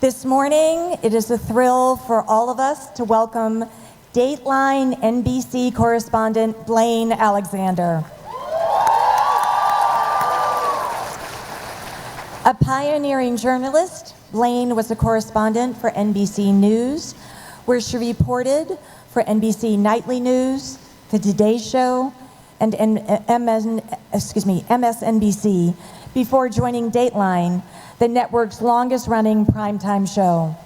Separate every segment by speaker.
Speaker 1: This morning, it is a thrill for all of us to welcome Dateline NBC correspondent Blayne Alexander. A pioneering journalist, Blayne was a correspondent for NBC News, where she reported for NBC Nightly News, The Today Show, and MSNBC before joining Dateline, the network's longest-running primetime show.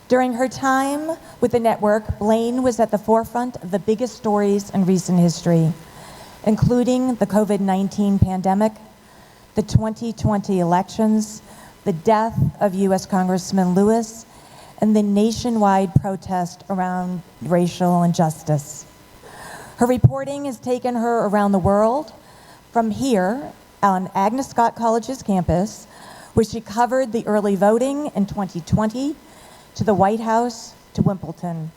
Speaker 1: During her time with the network, Blayne was at the forefront of the biggest stories in recent history, including the COVID-19 pandemic, the 2020 elections, the death of U.S. Congressman Lewis, and the nationwide protest around racial injustice. Her reporting has taken her around the world, from here on Agnes Scott College's campus, where she covered the early voting in 2020, to the White House, to Wimbledon,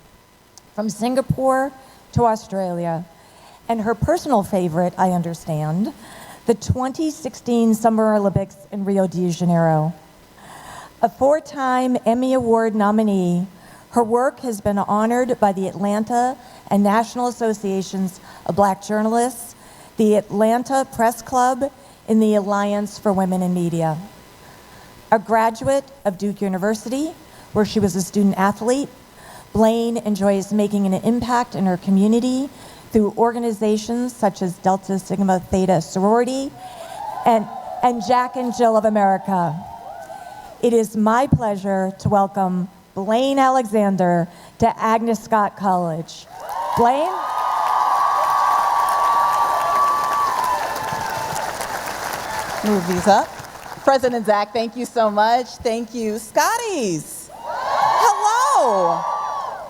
Speaker 1: from Singapore to Australia, and her personal favorite, I understand, the 2016 Summer Olympics in Rio de Janeiro. A four-time Emmy Award nominee, her work has been honored by the Atlanta and National Associations of Black Journalists, the Atlanta Press Club, and the Alliance for Women in Media. A graduate of Duke University, where she was a student athlete, Blayne enjoys making an impact in her community through organizations such as Delta Sigma Theta Sorority and Jack and Jill of America. It is my pleasure to welcome Blayne Alexander to Agnes Scott College. Blayne?
Speaker 2: Move these up. President Zach, thank you so much. Thank you. Scotties, hello.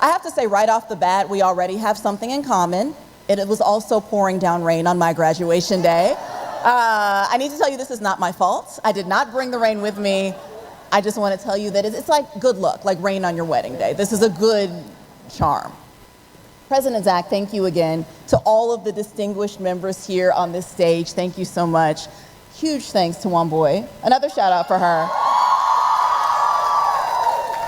Speaker 2: I have to say right off the bat, we already have something in common. It was also pouring down rain on my graduation day. I need to tell you this is not my fault. I did not bring the rain with me. I just want to tell you that it's like good luck, like rain on your wedding day. This is a good charm. President Zach, thank you again. To all of the distinguished members here on this stage, thank you so much. Huge thanks to Wamboy. Another shout out for her.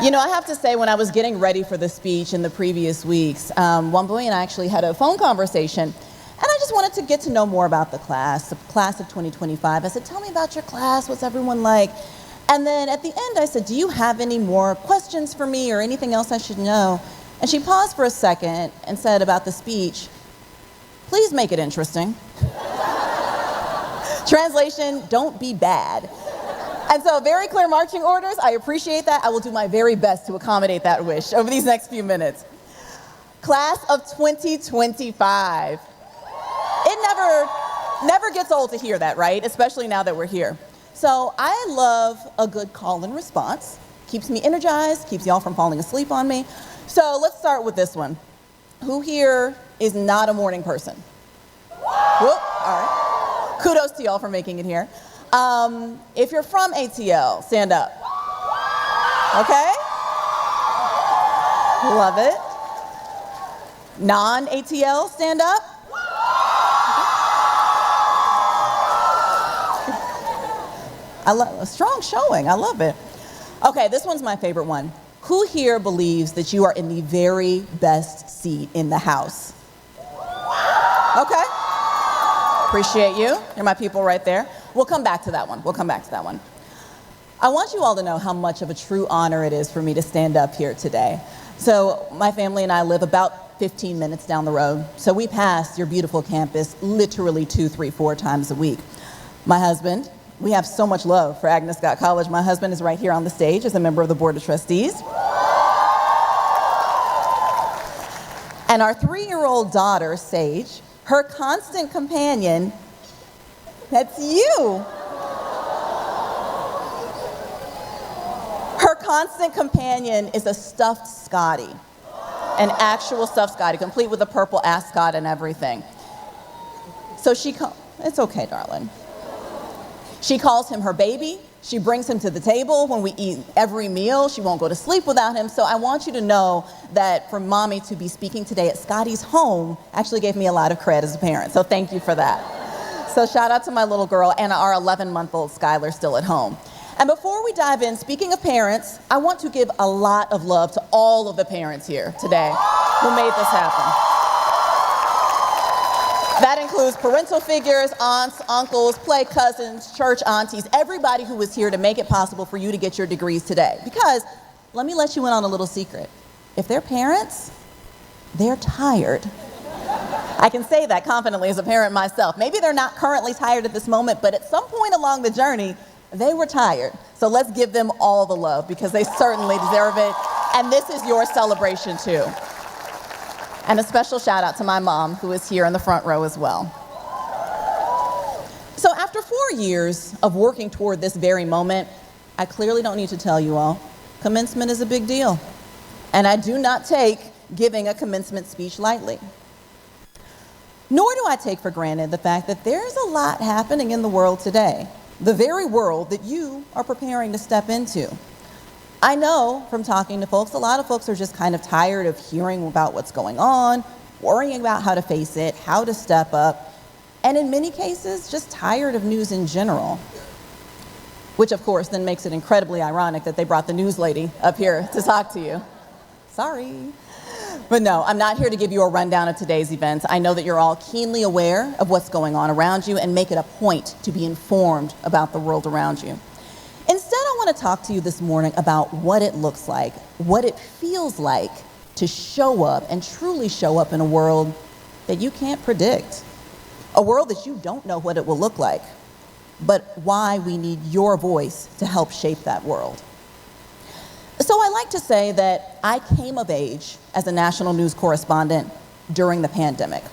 Speaker 2: You know, I have to say, when I was getting ready for the speech in the previous weeks, Wamboy and I actually had a phone conversation, and I just wanted to get to know more about the class of 2025. I said, tell me about your class, what's everyone like? And then at the end, I said, do you have any more questions for me or anything else I should know? And she paused for a second and said about the speech, please make it interesting. Translation, don't be bad. And so very clear marching orders. I appreciate that. I will do my very best to accommodate that wish over these next few minutes. Class of 2025. It never gets old to hear that, right? Especially now that we're here. So I love a good call and response. Keeps me energized, keeps y'all from falling asleep on me. So let's start with this one. Who here is not a morning person? Whoop, all right. Kudos to y'all for making it here. If you're from ATL, stand up. Okay? Love it. Non-ATL, stand up. I love a strong showing. I love it. Okay, this one's my favorite one. Who here believes that you are in the very best seat in the house? Okay. Appreciate you. You're my people right there. We'll come back to that one. I want you all to know how much of a true honor it is for me to stand up here today. So my family and I live about 15 minutes down the road. So we pass your beautiful campus literally 2, 3, 4 times a week. My husband, we have so much love for Agnes Scott College. My husband is right here on the stage as a member of the Board of Trustees. And our 3-year-old daughter, Sage, her constant companion, that's you. Her constant companion is a stuffed Scotty, an actual stuffed Scotty, complete with a purple ascot and everything. So it's okay, darling. She calls him her baby. She brings him to the table when we eat every meal. She won't go to sleep without him. So I want you to know that for mommy to be speaking today at Scotty's home actually gave me a lot of credit as a parent. So thank you for that. So shout out to my little girl and our 11-month-old Skylar still at home. And before we dive in, speaking of parents, I want to give a lot of love to all of the parents here today who made this happen. That includes parental figures, aunts, uncles, play cousins, church aunties, everybody who was here to make it possible for you to get your degrees today. Because, let me let you in on a little secret. If they're parents, they're tired. I can say that confidently as a parent myself. Maybe they're not currently tired at this moment, but at some point along the journey, they were tired. So let's give them all the love because they certainly deserve it. And this is your celebration too. And a special shout out to my mom, who is here in the front row as well. So after 4 years of working toward this very moment, I clearly don't need to tell you all, commencement is a big deal. And I do not take giving a commencement speech lightly. Nor do I take for granted the fact that there's a lot happening in the world today, the very world that you are preparing to step into. I know from talking to folks, a lot of folks are just kind of tired of hearing about what's going on, worrying about how to face it, how to step up, and in many cases, just tired of news in general. Which of course then makes it incredibly ironic that they brought the news lady up here to talk to you. Sorry. But no, I'm not here to give you a rundown of today's events. I know that you're all keenly aware of what's going on around you and make it a point to be informed about the world around you. Instead, I want to talk to you this morning about what it looks like, what it feels like to show up and truly show up in a world that you can't predict, a world that you don't know what it will look like, but why we need your voice to help shape that world. So I like to say that I came of age as a national news correspondent during the pandemic.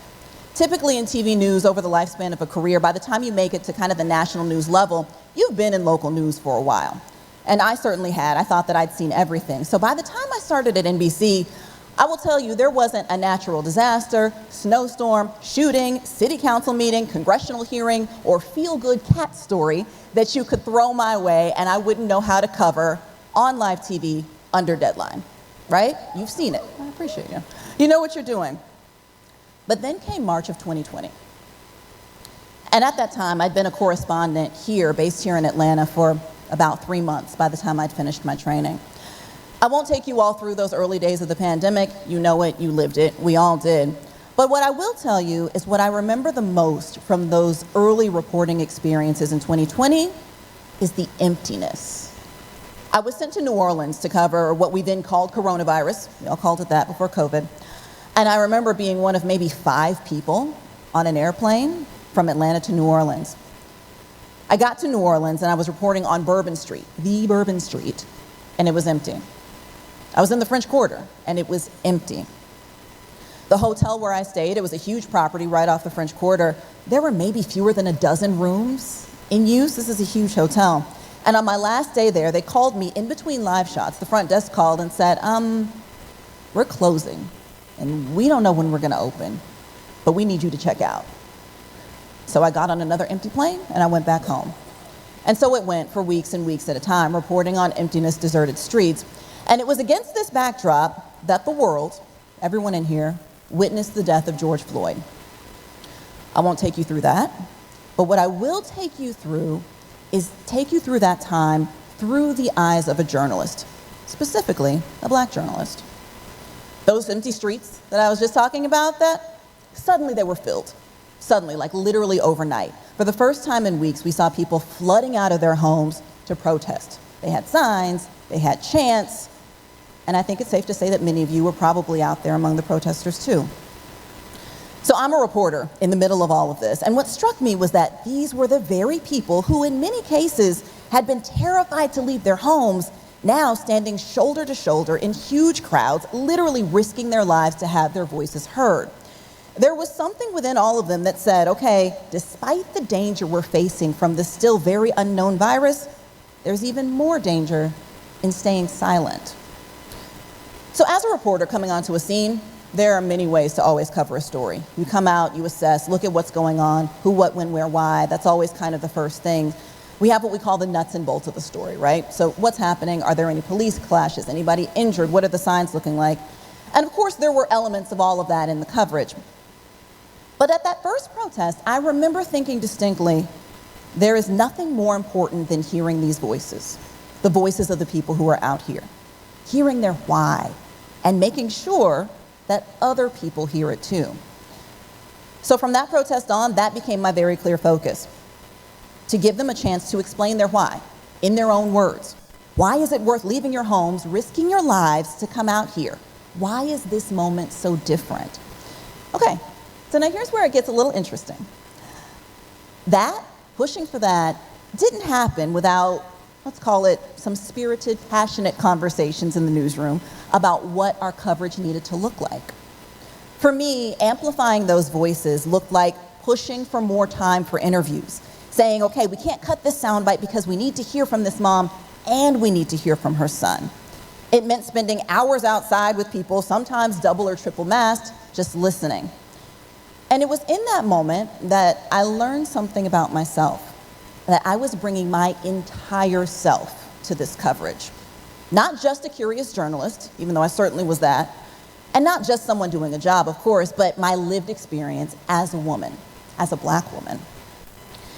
Speaker 2: Typically in TV news over the lifespan of a career, by the time you make it to kind of the national news level, you've been in local news for a while. And I certainly had. I thought that I'd seen everything. So by the time I started at NBC, I will tell you there wasn't a natural disaster, snowstorm, shooting, city council meeting, congressional hearing, or feel-good cat story that you could throw my way and I wouldn't know how to cover on live TV under deadline, right? You've seen it. I appreciate you. You know what you're doing. But then came March of 2020. And at that time, I'd been a correspondent here, based here in Atlanta, for about 3 months by the time I'd finished my training. I won't take you all through those early days of the pandemic. You know it, you lived it, we all did. But what I will tell you is what I remember the most from those early reporting experiences in 2020 is the emptiness. I was sent to New Orleans to cover what we then called coronavirus. We all called it that before COVID. And I remember being one of maybe 5 people on an airplane from Atlanta to New Orleans. I got to New Orleans and I was reporting on Bourbon Street, the Bourbon Street, and it was empty. I was in the French Quarter and it was empty. The hotel where I stayed, it was a huge property right off the French Quarter. There were maybe fewer than a dozen rooms in use. This is a huge hotel. And on my last day there, they called me in between live shots. The front desk called and said, we're closing and we don't know when we're gonna open, but we need you to check out. So I got on another empty plane and I went back home. And so it went for weeks and weeks at a time, reporting on emptiness, deserted streets. And it was against this backdrop that the world, everyone in here, witnessed the death of George Floyd. I won't take you through that, but what I will take you through is take you through that time through the eyes of a journalist, specifically a Black journalist. Those empty streets that I was just talking about, that suddenly they were filled. Suddenly, like literally overnight. For the first time in weeks, we saw people flooding out of their homes to protest. They had signs, they had chants, and I think it's safe to say that many of you were probably out there among the protesters too. So I'm a reporter in the middle of all of this, and what struck me was that these were the very people who in many cases had been terrified to leave their homes, now standing shoulder to shoulder in huge crowds, literally risking their lives to have their voices heard. There was something within all of them that said, okay, despite the danger we're facing from this still very unknown virus, there's even more danger in staying silent. So as a reporter coming onto a scene, there are many ways to always cover a story. You come out, you assess, look at what's going on, who, what, when, where, why. That's always kind of the first thing. We have what we call the nuts and bolts of the story, right? So what's happening? Are there any police clashes? Anybody injured? What are the signs looking like? And of course, there were elements of all of that in the coverage. But at that first protest, I remember thinking distinctly, There is nothing more important than hearing these voices, the voices of the people who are out here, hearing their why, and making sure that other people hear it too. So from that protest on, that became my very clear focus, to give them a chance to explain their why, in their own words. Why is it worth leaving your homes, risking your lives to come out here? Why is this moment so different? Okay, so now here's where it gets a little interesting. Pushing for that didn't happen without, let's call it, some spirited, passionate conversations in the newsroom about what our coverage needed to look like. For me, amplifying those voices looked like pushing for more time for interviews, saying, okay, we can't cut this soundbite because we need to hear from this mom and we need to hear from her son. It meant spending hours outside with people, sometimes double or triple masked, just listening. And it was in that moment that I learned something about myself, that I was bringing my entire self to this coverage. Not just a curious journalist, even though I certainly was that, and not just someone doing a job, of course, but my lived experience as a woman, as a Black woman.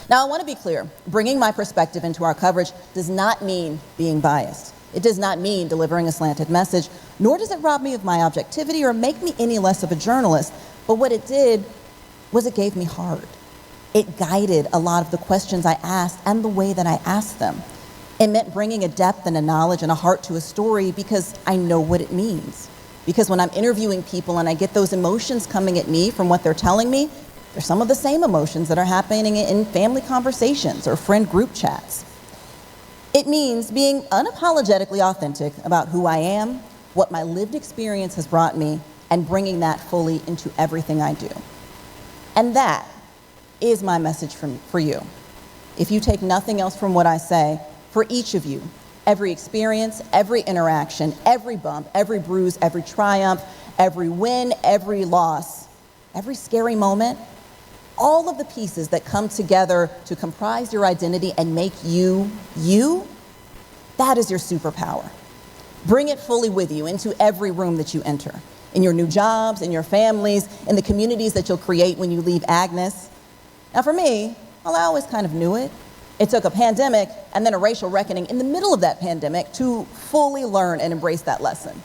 Speaker 2: Now, I want to be clear, bringing my perspective into our coverage does not mean being biased. It does not mean delivering a slanted message, nor does it rob me of my objectivity or make me any less of a journalist. But what it did was it gave me heart. It guided a lot of the questions I asked and the way that I asked them. It meant bringing a depth and a knowledge and a heart to a story because I know what it means. Because when I'm interviewing people and I get those emotions coming at me from what they're telling me, they're some of the same emotions that are happening in family conversations or friend group chats. It means being unapologetically authentic about who I am, what my lived experience has brought me, and bringing that fully into everything I do. And that is my message for you. If you take nothing else from what I say, for each of you, every experience, every interaction, every bump, every bruise, every triumph, every win, every loss, every scary moment, all of the pieces that come together to comprise your identity and make you, you, that is your superpower. Bring it fully with you into every room that you enter, in your new jobs, in your families, in the communities that you'll create when you leave Agnes. Now for me, well, I always kind of knew it. It took a pandemic and then a racial reckoning in the middle of that pandemic to fully learn and embrace that lesson.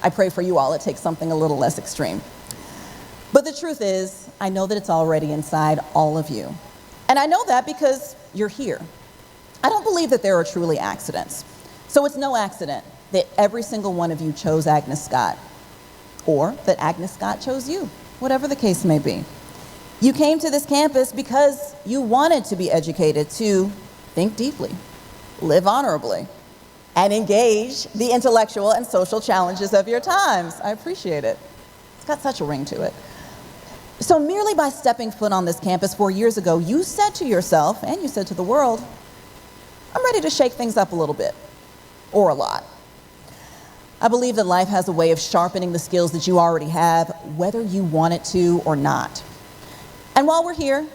Speaker 2: I pray for you all it takes something a little less extreme. But the truth is, I know that it's already inside all of you. And I know that because you're here. I don't believe that there are truly accidents. So it's no accident that every single one of you chose Agnes Scott, or that Agnes Scott chose you, whatever the case may be. You came to this campus because you wanted to be educated to think deeply, live honorably, and engage the intellectual and social challenges of your times. I appreciate it. It's got such a ring to it. So merely by stepping foot on this campus 4 years ago, you said to yourself, and you said to the world, I'm ready to shake things up a little bit, or a lot. I believe that life has a way of sharpening the skills that you already have, whether you want it to or not. And while we're here,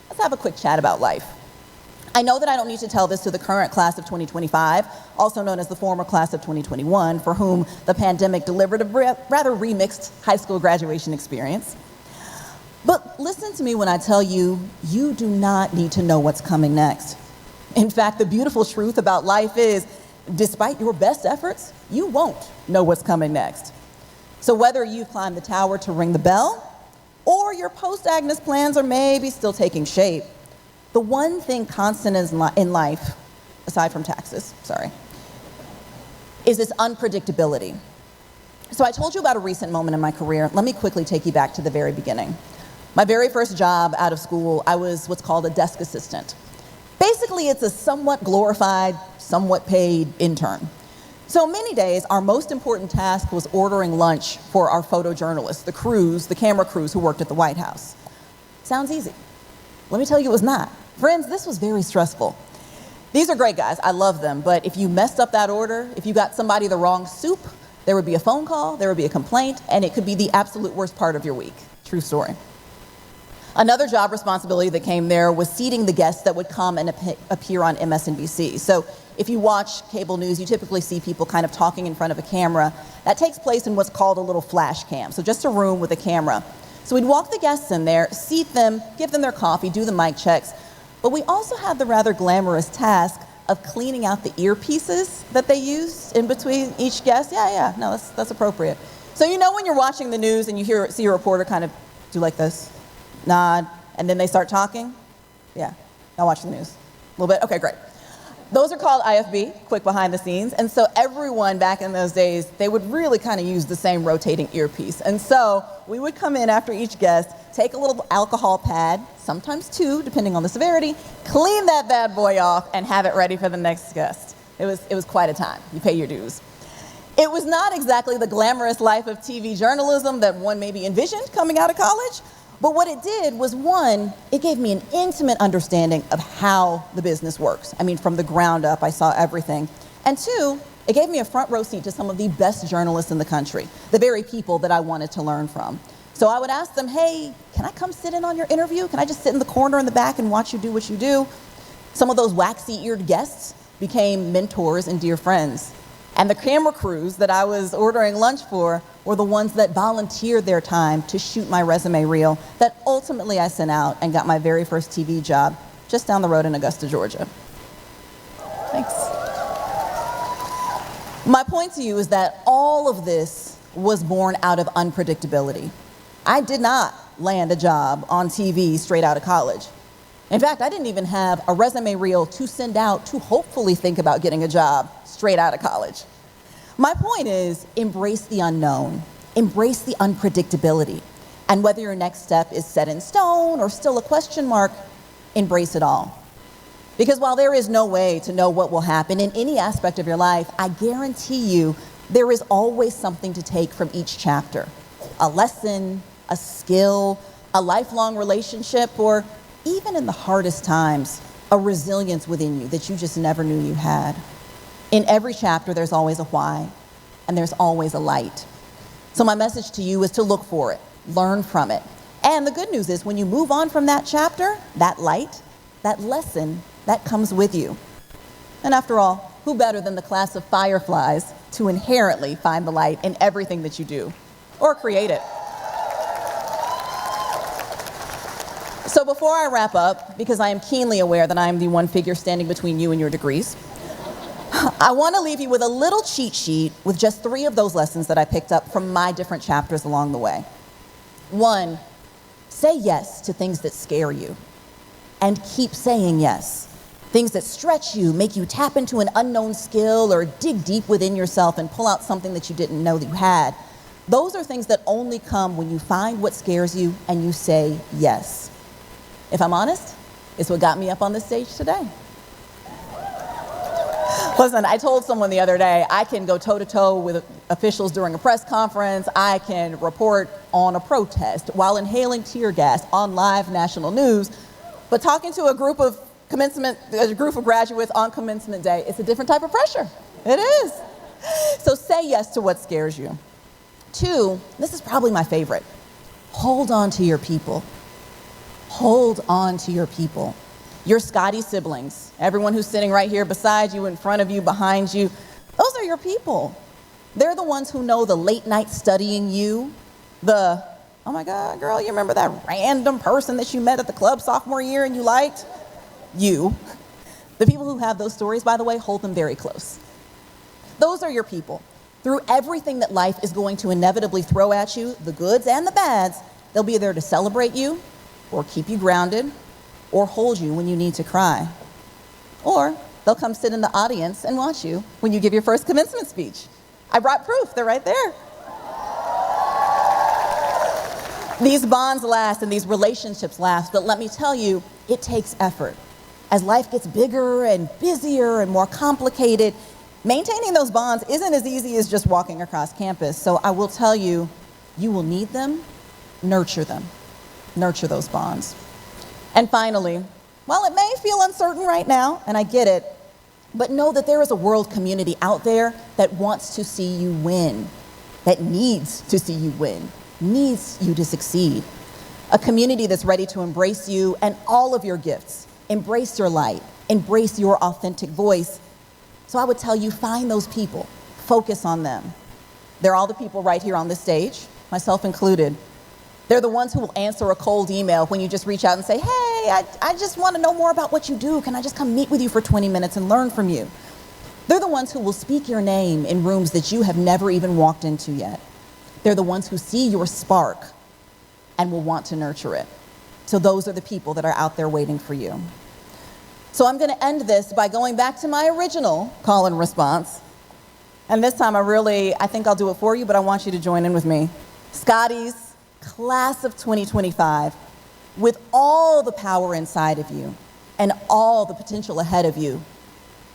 Speaker 2: let's have a quick chat about life. I know that I don't need to tell this to the current class of 2025, also known as the former class of 2021, for whom the pandemic delivered a rather remixed high school graduation experience. But listen to me when I tell you, you do not need to know what's coming next. In fact, the beautiful truth about life is, despite your best efforts, you won't know what's coming next. So whether you've climbed the tower to ring the bell, or your post-Agnes plans are maybe still taking shape, the one thing constant in life, aside from taxes, is this unpredictability. So I told you about a recent moment in my career. Let me quickly take you back to the very beginning. My very first job out of school, I was what's called a desk assistant. Basically, it's a somewhat glorified, somewhat paid intern. So many days, our most important task was ordering lunch for our photojournalists, the camera crews who worked at the White House. Sounds easy. Let me tell you, it was not. Friends, this was very stressful. These are great guys, I love them, but if you messed up that order, if you got somebody the wrong soup, there would be a phone call, there would be a complaint, and it could be the absolute worst part of your week. True story. Another job responsibility that came there was seating the guests that would come and appear on MSNBC. So if you watch cable news, you typically see people kind of talking in front of a camera. That takes place in what's called a little flash cam, so just a room with a camera. So we'd walk the guests in there, seat them, give them their coffee, do the mic checks. But we also had the rather glamorous task of cleaning out the earpieces that they used in between each guest. Yeah, no, that's appropriate. So you know when you're watching the news and you see a reporter kind of do like this, nod, and then they start talking? Yeah, now watch the news. A little bit? Okay, great. Those are called IFB, quick behind the scenes. And so everyone back in those days, they would really kind of use the same rotating earpiece. And so we would come in after each guest, take a little alcohol pad, sometimes two, depending on the severity, clean that bad boy off, and have it ready for the next guest. It was quite a time. You pay your dues. It was not exactly the glamorous life of TV journalism that one maybe envisioned coming out of college. But what it did was, one, it gave me an intimate understanding of how the business works. I mean, from the ground up, I saw everything. And two, it gave me a front row seat to some of the best journalists in the country, the very people that I wanted to learn from. So I would ask them, hey, can I come sit in on your interview? Can I just sit in the corner in the back and watch you do what you do? Some of those waxy-eared guests became mentors and dear friends. And the camera crews that I was ordering lunch for were the ones that volunteered their time to shoot my resume reel that ultimately I sent out and got my very first TV job just down the road in Augusta, Georgia. Thanks. My point to you is that all of this was born out of unpredictability. I did not land a job on TV straight out of college. In fact, I didn't even have a resume reel to send out to hopefully think about getting a job straight out of college. My point is, embrace the unknown, embrace the unpredictability, and whether your next step is set in stone or still a question mark, embrace it all. Because while there is no way to know what will happen in any aspect of your life, I guarantee you there is always something to take from each chapter. A lesson, a skill, a lifelong relationship, or even in the hardest times, a resilience within you that you just never knew you had. In every chapter, there's always a why, and there's always a light. So my message to you is to look for it, learn from it. And the good news is when you move on from that chapter, that light, that lesson, that comes with you. And after all, who better than the class of fireflies to inherently find the light in everything that you do, or create it? So before I wrap up, because I am keenly aware that I am the one figure standing between you and your degrees, I want to leave you with a little cheat sheet with just 3 of those lessons that I picked up from my different chapters along the way. 1, say yes to things that scare you, and keep saying yes. Things that stretch you, make you tap into an unknown skill or dig deep within yourself and pull out something that you didn't know that you had. Those are things that only come when you find what scares you and you say yes. If I'm honest, it's what got me up on this stage today. Listen, I told someone the other day, I can go toe-to-toe with officials during a press conference. I can report on a protest while inhaling tear gas on live national news. But talking to a group of graduates on commencement day, it's a different type of pressure. It is. So say yes to what scares you. 2, this is probably my favorite. Hold on to your people. Hold on to your people. Your Scotty siblings, everyone who's sitting right here beside you, in front of you, behind you, those are your people. They're the ones who know the late night studying you, the, oh my God, girl, you remember that random person that you met at the club sophomore year and you liked? You. The people who have those stories, by the way, hold them very close. Those are your people. Through everything that life is going to inevitably throw at you, the goods and the bads, they'll be there to celebrate you, or keep you grounded, or hold you when you need to cry. Or they'll come sit in the audience and watch you when you give your first commencement speech. I brought proof, they're right there. These bonds last and these relationships last, but let me tell you, it takes effort. As life gets bigger and busier and more complicated, maintaining those bonds isn't as easy as just walking across campus. So I will tell you, you will need them, nurture them. Nurture those bonds. And finally, while it may feel uncertain right now, and I get it, but know that there is a world community out there that wants to see you win, that needs to see you win, needs you to succeed. A community that's ready to embrace you and all of your gifts, embrace your light, embrace your authentic voice. So I would tell you, find those people, focus on them. They're all the people right here on this stage, myself included. They're the ones who will answer a cold email when you just reach out and say, hey, hey, I just want to know more about what you do. Can I just come meet with you for 20 minutes and learn from you? They're the ones who will speak your name in rooms that you have never even walked into yet. They're the ones who see your spark and will want to nurture it. So those are the people that are out there waiting for you. So I'm going to end this by going back to my original call and response. And this time I think I'll do it for you, but I want you to join in with me. Scotty's class of 2025, with all the power inside of you and all the potential ahead of you,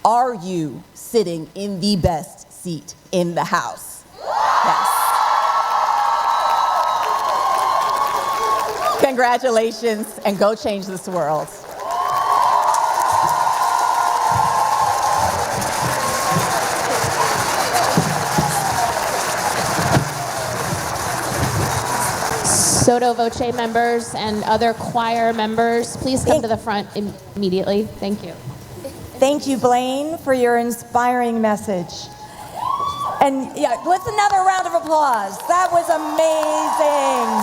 Speaker 2: are you sitting in the best seat in the house? Yes. Congratulations, and go change this world.
Speaker 3: Sotto voce members and other choir members, please come to the front immediately. Thank you.
Speaker 1: Thank you, Blayne, for your inspiring message. And yeah, let's another round of applause. That was amazing.